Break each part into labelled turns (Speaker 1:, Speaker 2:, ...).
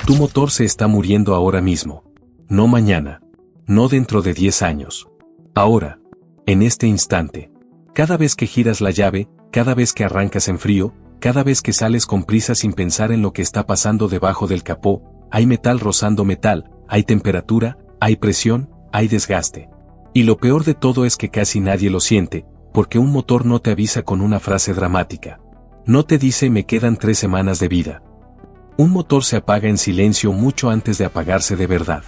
Speaker 1: Tu motor se está muriendo ahora mismo. No mañana. No dentro de 10 años. Ahora. En este instante. Cada vez que giras la llave, cada vez que arrancas en frío, cada vez que sales con prisa sin pensar en lo que está pasando debajo del capó, hay metal rozando metal, hay temperatura, hay presión, hay desgaste. Y lo peor de todo es que casi nadie lo siente, porque un motor no te avisa con una frase dramática. No te dice me quedan 3 semanas de vida. Un motor se apaga en silencio mucho antes de apagarse de verdad.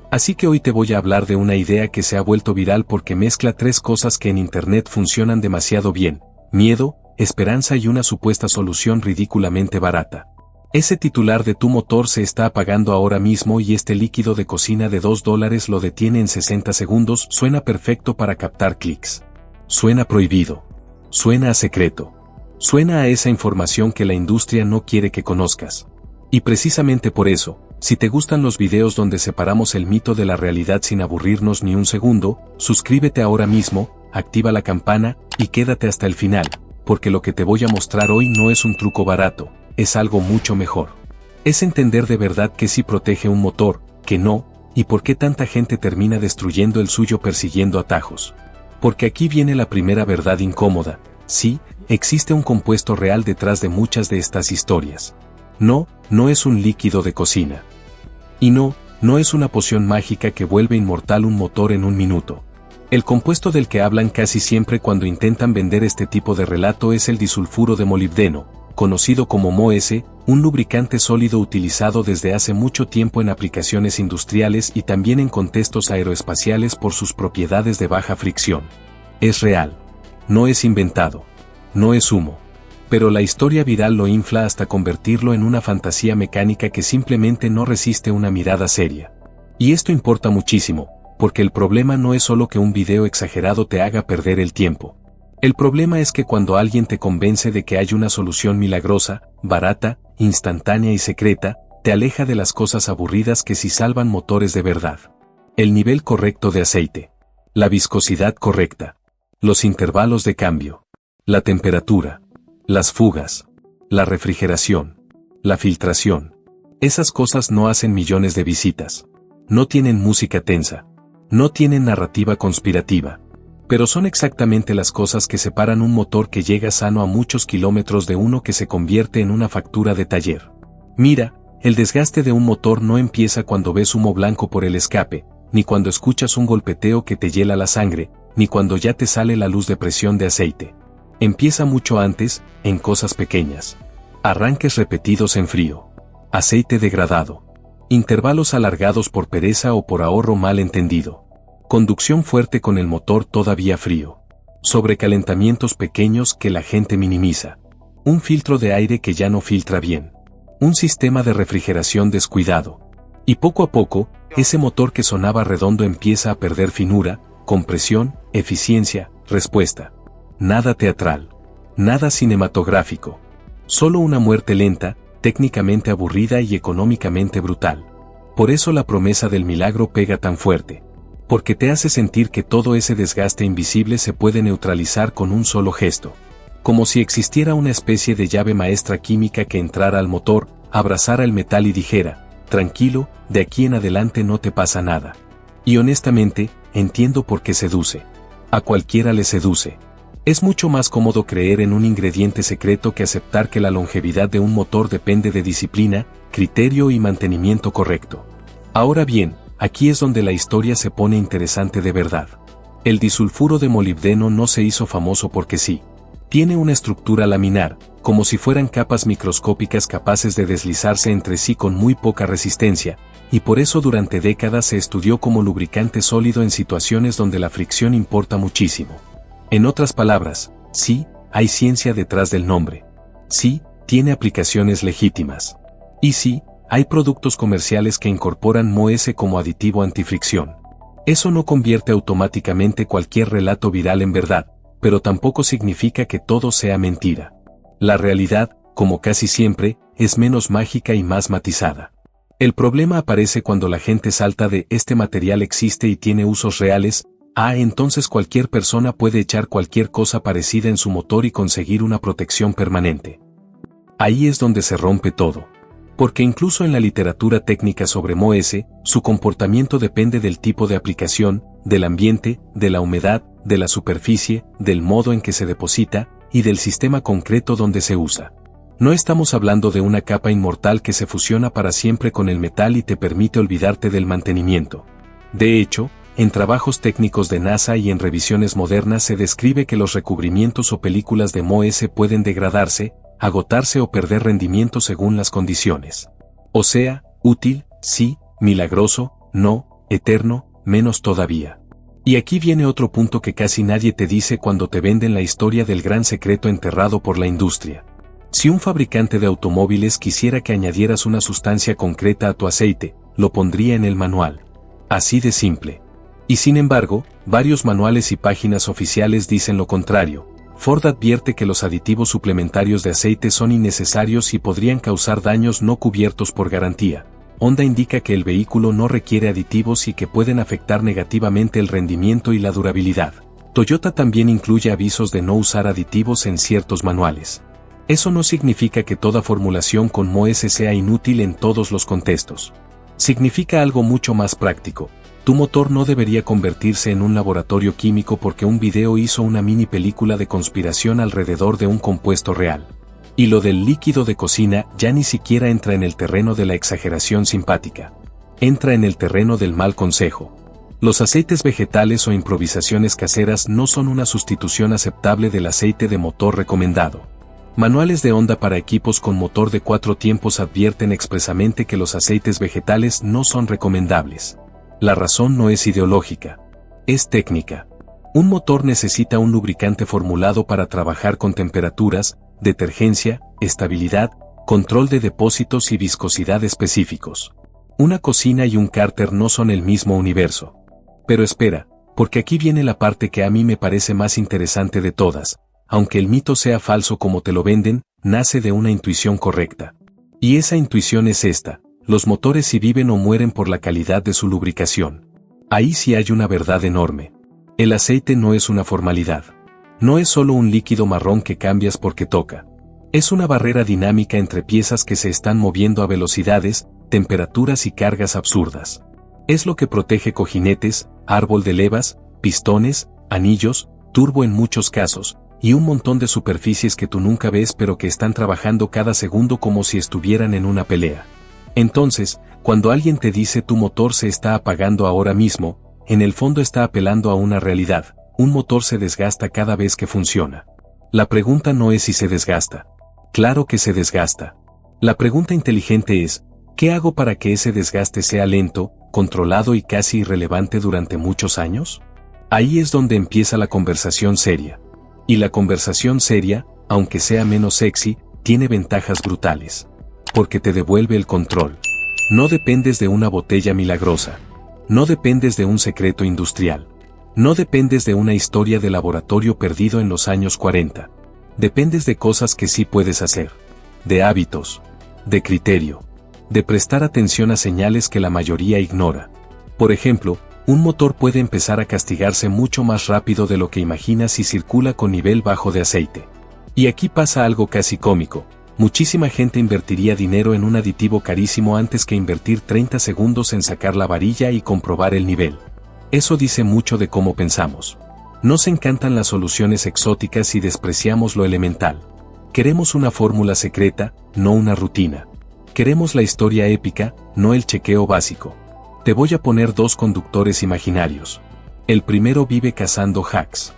Speaker 1: Así que hoy te voy a hablar de una idea que se ha vuelto viral porque mezcla 3 cosas que en internet funcionan demasiado bien: miedo, esperanza y una supuesta solución ridículamente barata. Ese titular de tu motor se está apagando ahora mismo y este líquido de cocina de $2 lo detiene en 60 segundos suena perfecto para captar clics. Suena prohibido. Suena a secreto. Suena a esa información que la industria no quiere que conozcas. Y precisamente por eso, si te gustan los videos donde separamos el mito de la realidad sin aburrirnos ni un segundo, suscríbete ahora mismo, activa la campana, y quédate hasta el final, porque lo que te voy a mostrar hoy no es un truco barato, es algo mucho mejor. Es entender de verdad que sí protege un motor, que no, y por qué tanta gente termina destruyendo el suyo persiguiendo atajos. Porque aquí viene la primera verdad incómoda: sí, existe un compuesto real detrás de muchas de estas historias. No, no es un líquido de cocina. Y no, no es una poción mágica que vuelve inmortal un motor en un minuto. El compuesto del que hablan casi siempre cuando intentan vender este tipo de relato es el disulfuro de molibdeno, conocido como MOS, un lubricante sólido utilizado desde hace mucho tiempo en aplicaciones industriales y también en contextos aeroespaciales por sus propiedades de baja fricción. Es real. No es inventado. No es humo. Pero la historia viral lo infla hasta convertirlo en una fantasía mecánica que simplemente no resiste una mirada seria. Y esto importa muchísimo, porque el problema no es solo que un video exagerado te haga perder el tiempo. El problema es que cuando alguien te convence de que hay una solución milagrosa, barata, instantánea y secreta, te aleja de las cosas aburridas que sí salvan motores de verdad. El nivel correcto de aceite. La viscosidad correcta. Los intervalos de cambio. La temperatura. Las fugas. La refrigeración. La filtración. Esas cosas no hacen millones de visitas. No tienen música tensa. No tienen narrativa conspirativa. Pero son exactamente las cosas que separan un motor que llega sano a muchos kilómetros de uno que se convierte en una factura de taller. Mira, el desgaste de un motor no empieza cuando ves humo blanco por el escape, ni cuando escuchas un golpeteo que te hiela la sangre, ni cuando ya te sale la luz de presión de aceite. Empieza mucho antes, en cosas pequeñas. Arranques repetidos en frío. Aceite degradado. Intervalos alargados por pereza o por ahorro mal entendido. Conducción fuerte con el motor todavía frío. Sobrecalentamientos pequeños que la gente minimiza. Un filtro de aire que ya no filtra bien. Un sistema de refrigeración descuidado. Y poco a poco, ese motor que sonaba redondo empieza a perder finura, compresión, eficiencia, respuesta. Nada teatral. Nada cinematográfico. Solo una muerte lenta, técnicamente aburrida y económicamente brutal. Por eso la promesa del milagro pega tan fuerte. Porque te hace sentir que todo ese desgaste invisible se puede neutralizar con un solo gesto. Como si existiera una especie de llave maestra química que entrara al motor, abrazara el metal y dijera: tranquilo, de aquí en adelante no te pasa nada. Y honestamente, entiendo por qué seduce. A cualquiera le seduce. Es mucho más cómodo creer en un ingrediente secreto que aceptar que la longevidad de un motor depende de disciplina, criterio y mantenimiento correcto. Ahora bien, aquí es donde la historia se pone interesante de verdad. El disulfuro de molibdeno no se hizo famoso porque sí. Tiene una estructura laminar, como si fueran capas microscópicas capaces de deslizarse entre sí con muy poca resistencia, y por eso durante décadas se estudió como lubricante sólido en situaciones donde la fricción importa muchísimo. En otras palabras, sí, hay ciencia detrás del nombre. Sí, tiene aplicaciones legítimas. Y sí, hay productos comerciales que incorporan MOS como aditivo antifricción. Eso no convierte automáticamente cualquier relato viral en verdad, pero tampoco significa que todo sea mentira. La realidad, como casi siempre, es menos mágica y más matizada. El problema aparece cuando la gente salta de "este material existe y tiene usos reales", entonces cualquier persona puede echar cualquier cosa parecida en su motor y conseguir una protección permanente. Ahí es donde se rompe todo. Porque incluso en la literatura técnica sobre MOS, su comportamiento depende del tipo de aplicación, del ambiente, de la humedad, de la superficie, del modo en que se deposita, y del sistema concreto donde se usa. No estamos hablando de una capa inmortal que se fusiona para siempre con el metal y te permite olvidarte del mantenimiento. De hecho, en trabajos técnicos de NASA y en revisiones modernas se describe que los recubrimientos o películas de MOS pueden degradarse, agotarse o perder rendimiento según las condiciones. O sea, útil, sí, milagroso, no, eterno, menos todavía. Y aquí viene otro punto que casi nadie te dice cuando te venden la historia del gran secreto enterrado por la industria. Si un fabricante de automóviles quisiera que añadieras una sustancia concreta a tu aceite, lo pondría en el manual. Así de simple. Y sin embargo, varios manuales y páginas oficiales dicen lo contrario. Ford advierte que los aditivos suplementarios de aceite son innecesarios y podrían causar daños no cubiertos por garantía. Honda indica que el vehículo no requiere aditivos y que pueden afectar negativamente el rendimiento y la durabilidad. Toyota también incluye avisos de no usar aditivos en ciertos manuales. Eso no significa que toda formulación con MOS sea inútil en todos los contextos. Significa algo mucho más práctico. Tu motor no debería convertirse en un laboratorio químico porque un video hizo una mini película de conspiración alrededor de un compuesto real. Y lo del líquido de cocina ya ni siquiera entra en el terreno de la exageración simpática. Entra en el terreno del mal consejo. Los aceites vegetales o improvisaciones caseras no son una sustitución aceptable del aceite de motor recomendado. Manuales de Honda para equipos con motor de 4 tiempos advierten expresamente que los aceites vegetales no son recomendables. La razón no es ideológica, es técnica. Un motor necesita un lubricante formulado para trabajar con temperaturas, detergencia, estabilidad, control de depósitos y viscosidad específicos. Una cocina y un cárter no son el mismo universo. Pero espera, porque aquí viene la parte que a mí me parece más interesante de todas. Aunque el mito sea falso como te lo venden, nace de una intuición correcta. Y esa intuición es esta: los motores sí viven o mueren por la calidad de su lubricación. Ahí sí hay una verdad enorme. El aceite no es una formalidad. No es solo un líquido marrón que cambias porque toca. Es una barrera dinámica entre piezas que se están moviendo a velocidades, temperaturas y cargas absurdas. Es lo que protege cojinetes, árbol de levas, pistones, anillos, turbo en muchos casos, y un montón de superficies que tú nunca ves pero que están trabajando cada segundo como si estuvieran en una pelea. Entonces, cuando alguien te dice tu motor se está apagando ahora mismo, en el fondo está apelando a una realidad: un motor se desgasta cada vez que funciona. La pregunta no es si se desgasta. Claro que se desgasta. La pregunta inteligente es: ¿qué hago para que ese desgaste sea lento, controlado y casi irrelevante durante muchos años? Ahí es donde empieza la conversación seria. Y la conversación seria, aunque sea menos sexy, tiene ventajas brutales. Porque te devuelve el control. No dependes de una botella milagrosa. No dependes de un secreto industrial. No dependes de una historia de laboratorio perdido en los años 40. Dependes de cosas que sí puedes hacer. De hábitos. De criterio. De prestar atención a señales que la mayoría ignora. Por ejemplo, un motor puede empezar a castigarse mucho más rápido de lo que imaginas si circula con nivel bajo de aceite. Y aquí pasa algo casi cómico. Muchísima gente invertiría dinero en un aditivo carísimo antes que invertir 30 segundos en sacar la varilla y comprobar el nivel. Eso dice mucho de cómo pensamos. Nos encantan las soluciones exóticas y despreciamos lo elemental. Queremos una fórmula secreta, no una rutina. Queremos la historia épica, no el chequeo básico. Te voy a poner 2 conductores imaginarios. El primero vive cazando hacks.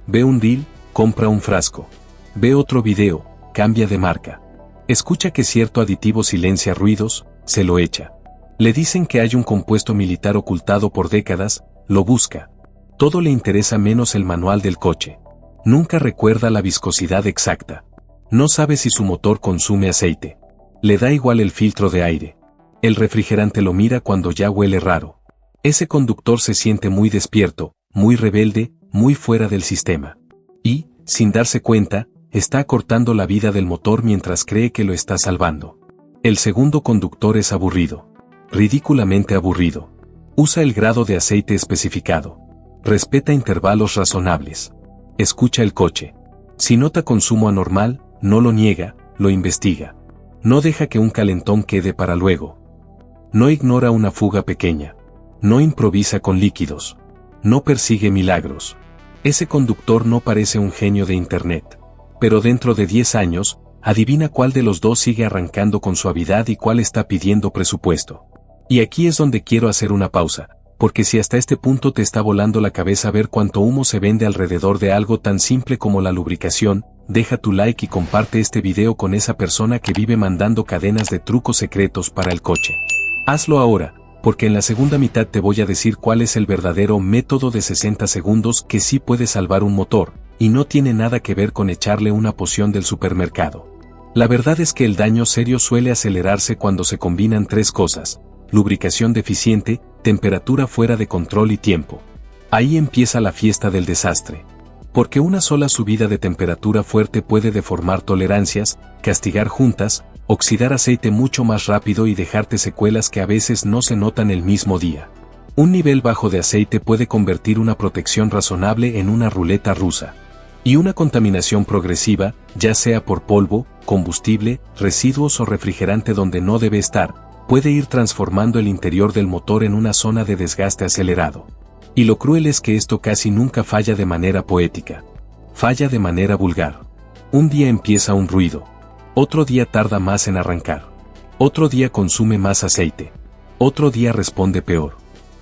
Speaker 1: Ve un reel, compra un frasco. Ve otro video, cambia de marca. Escucha que cierto aditivo silencia ruidos, se lo echa. Le dicen que hay un compuesto militar ocultado por décadas, lo busca. Todo le interesa menos el manual del coche. Nunca recuerda la viscosidad exacta. No sabe si su motor consume aceite. Le da igual el filtro de aire. El refrigerante lo mira cuando ya huele raro. Ese conductor se siente muy despierto, muy rebelde, muy fuera del sistema. Y, sin darse cuenta, está acortando la vida del motor mientras cree que lo está salvando. El segundo conductor es aburrido. Ridículamente aburrido. Usa el grado de aceite especificado. Respeta intervalos razonables. Escucha el coche. Si nota consumo anormal, no lo niega, lo investiga. No deja que un calentón quede para luego. No ignora una fuga pequeña. No improvisa con líquidos. No persigue milagros. Ese conductor no parece un genio de Internet. Pero dentro de 10 años, adivina cuál de los dos sigue arrancando con suavidad y cuál está pidiendo presupuesto. Y aquí es donde quiero hacer una pausa, porque si hasta este punto te está volando la cabeza ver cuánto humo se vende alrededor de algo tan simple como la lubricación, deja tu like y comparte este video con esa persona que vive mandando cadenas de trucos secretos para el coche. Hazlo ahora, porque en la segunda mitad te voy a decir cuál es el verdadero método de 60 segundos que sí puede salvar un motor, y no tiene nada que ver con echarle una poción del supermercado. La verdad es que el daño serio suele acelerarse cuando se combinan tres cosas: lubricación deficiente, temperatura fuera de control y tiempo. Ahí empieza la fiesta del desastre. Porque una sola subida de temperatura fuerte puede deformar tolerancias, castigar juntas, oxidar aceite mucho más rápido y dejarte secuelas que a veces no se notan el mismo día. Un nivel bajo de aceite puede convertir una protección razonable en una ruleta rusa. Y una contaminación progresiva, ya sea por polvo, combustible, residuos o refrigerante donde no debe estar, puede ir transformando el interior del motor en una zona de desgaste acelerado. Y lo cruel es que esto casi nunca falla de manera poética. Falla de manera vulgar. Un día empieza un ruido. Otro día tarda más en arrancar. Otro día consume más aceite. Otro día responde peor.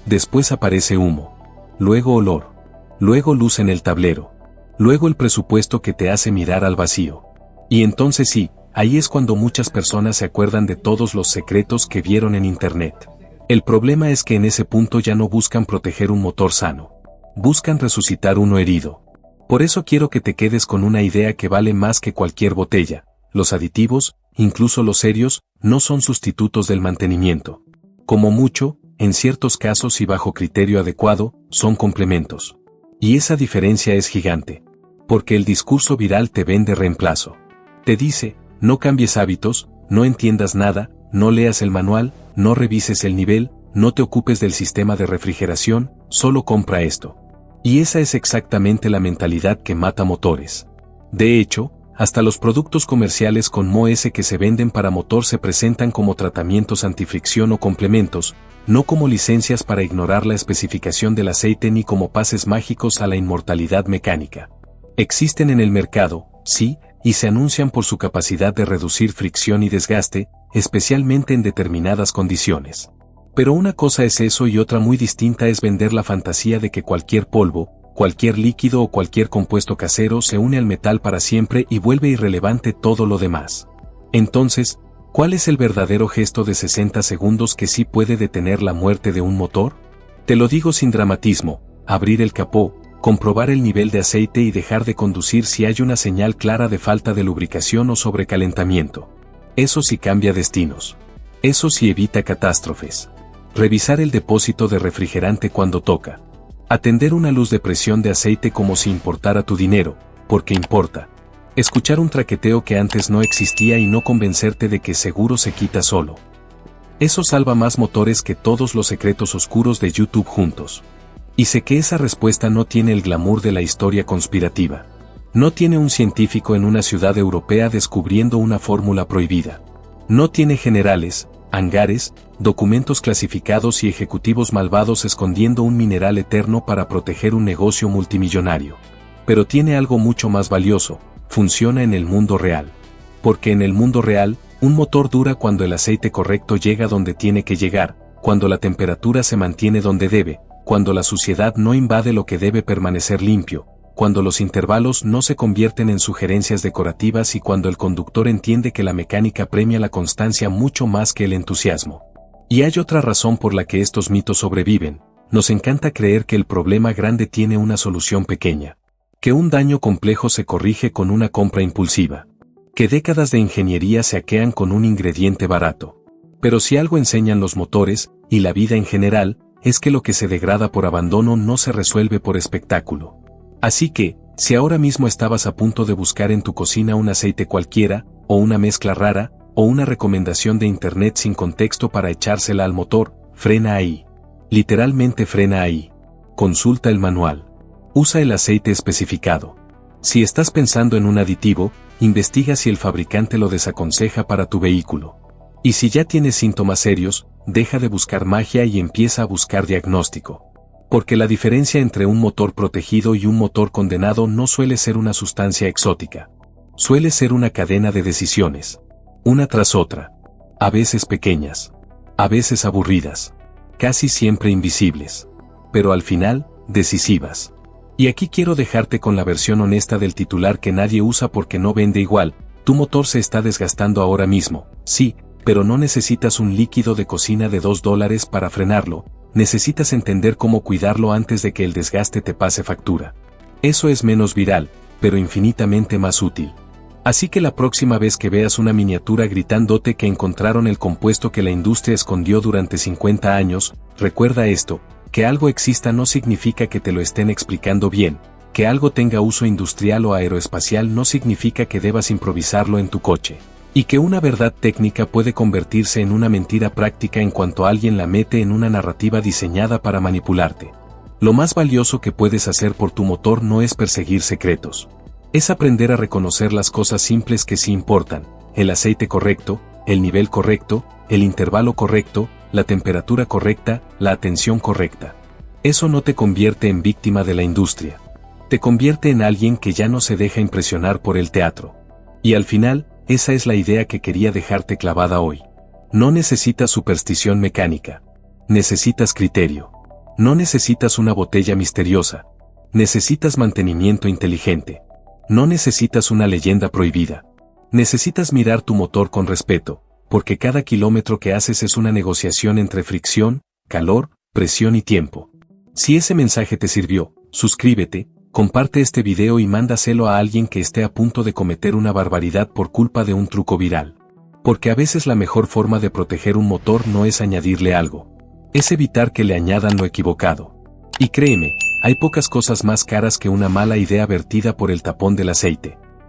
Speaker 1: Después aparece humo. Luego olor. Luego luz en el tablero. Luego el presupuesto que te hace mirar al vacío. Y entonces sí, ahí es cuando muchas personas se acuerdan de todos los secretos que vieron en Internet. El problema es que en ese punto ya no buscan proteger un motor sano. Buscan resucitar uno herido. Por eso quiero que te quedes con una idea que vale más que cualquier botella. Los aditivos, incluso los serios, no son sustitutos del mantenimiento. Como mucho, en ciertos casos y bajo criterio adecuado, son complementos. Y esa diferencia es gigante. Porque el discurso viral te vende reemplazo. Te dice, no cambies hábitos, no entiendas nada, no leas el manual, no revises el nivel, no te ocupes del sistema de refrigeración, solo compra esto. Y esa es exactamente la mentalidad que mata motores. De hecho, hasta los productos comerciales con MOS que se venden para motor se presentan como tratamientos antifricción o complementos, no como licencias para ignorar la especificación del aceite ni como pases mágicos a la inmortalidad mecánica. Existen en el mercado, sí, y se anuncian por su capacidad de reducir fricción y desgaste, especialmente en determinadas condiciones. Pero una cosa es eso y otra muy distinta es vender la fantasía de que cualquier polvo, cualquier líquido o cualquier compuesto casero se une al metal para siempre y vuelve irrelevante todo lo demás. Entonces, ¿cuál es el verdadero gesto de 60 segundos que sí puede detener la muerte de un motor? Te lo digo sin dramatismo: abrir el capó, comprobar el nivel de aceite y dejar de conducir si hay una señal clara de falta de lubricación o sobrecalentamiento. Eso sí cambia destinos. Eso sí evita catástrofes. Revisar el depósito de refrigerante cuando toca. Atender una luz de presión de aceite como si importara tu dinero, porque importa. Escuchar un traqueteo que antes no existía y no convencerte de que seguro se quita solo. Eso salva más motores que todos los secretos oscuros de YouTube juntos. Y sé que esa respuesta no tiene el glamour de la historia conspirativa. No tiene un científico en una ciudad europea descubriendo una fórmula prohibida. No tiene generales, hangares, documentos clasificados y ejecutivos malvados escondiendo un mineral eterno para proteger un negocio multimillonario. Pero tiene algo mucho más valioso: funciona en el mundo real. Porque en el mundo real, un motor dura cuando el aceite correcto llega donde tiene que llegar, cuando la temperatura se mantiene donde debe, cuando la suciedad no invade lo que debe permanecer limpio, cuando los intervalos no se convierten en sugerencias decorativas y cuando el conductor entiende que la mecánica premia la constancia mucho más que el entusiasmo. Y hay otra razón por la que estos mitos sobreviven: nos encanta creer que el problema grande tiene una solución pequeña. Que un daño complejo se corrige con una compra impulsiva. Que décadas de ingeniería se hackean con un ingrediente barato. Pero si algo enseñan los motores, y la vida en general, es que lo que se degrada por abandono no se resuelve por espectáculo. Así que, si ahora mismo estabas a punto de buscar en tu cocina un aceite cualquiera, o una mezcla rara, o una recomendación de internet sin contexto para echársela al motor, frena ahí. Literalmente frena ahí. Consulta el manual. Usa el aceite especificado. Si estás pensando en un aditivo, investiga si el fabricante lo desaconseja para tu vehículo. Y si ya tienes síntomas serios, deja de buscar magia y empieza a buscar diagnóstico. Porque la diferencia entre un motor protegido y un motor condenado no suele ser una sustancia exótica. Suele ser una cadena de decisiones. Una tras otra. A veces pequeñas. A veces aburridas. Casi siempre invisibles. Pero al final, decisivas. Y aquí quiero dejarte con la versión honesta del titular que nadie usa porque no vende igual. Tu motor se está desgastando ahora mismo, sí, pero no necesitas un líquido de cocina de $2 para frenarlo, necesitas entender cómo cuidarlo antes de que el desgaste te pase factura. Eso es menos viral, pero infinitamente más útil. Así que la próxima vez que veas una miniatura gritándote que encontraron el compuesto que la industria escondió durante 50 años, recuerda esto: que algo exista no significa que te lo estén explicando bien, que algo tenga uso industrial o aeroespacial no significa que debas improvisarlo en tu coche, y que una verdad técnica puede convertirse en una mentira práctica en cuanto alguien la mete en una narrativa diseñada para manipularte. Lo más valioso que puedes hacer por tu motor no es perseguir secretos. Es aprender a reconocer las cosas simples que sí importan: el aceite correcto, el nivel correcto, el intervalo correcto, la temperatura correcta, la atención correcta. Eso no te convierte en víctima de la industria. Te convierte en alguien que ya no se deja impresionar por el teatro. Y al final, esa es la idea que quería dejarte clavada hoy. No necesitas superstición mecánica. Necesitas criterio. No necesitas una botella misteriosa. Necesitas mantenimiento inteligente. No necesitas una leyenda prohibida. Necesitas mirar tu motor con respeto, porque cada kilómetro que haces es una negociación entre fricción, calor, presión y tiempo. Si ese mensaje te sirvió, suscríbete, comparte este video y mándaselo a alguien que esté a punto de cometer una barbaridad por culpa de un truco viral. Porque a veces la mejor forma de proteger un motor no es añadirle algo. Es evitar que le añadan lo equivocado. Y créeme, hay pocas cosas más caras que una mala idea vertida por el tapón del aceite.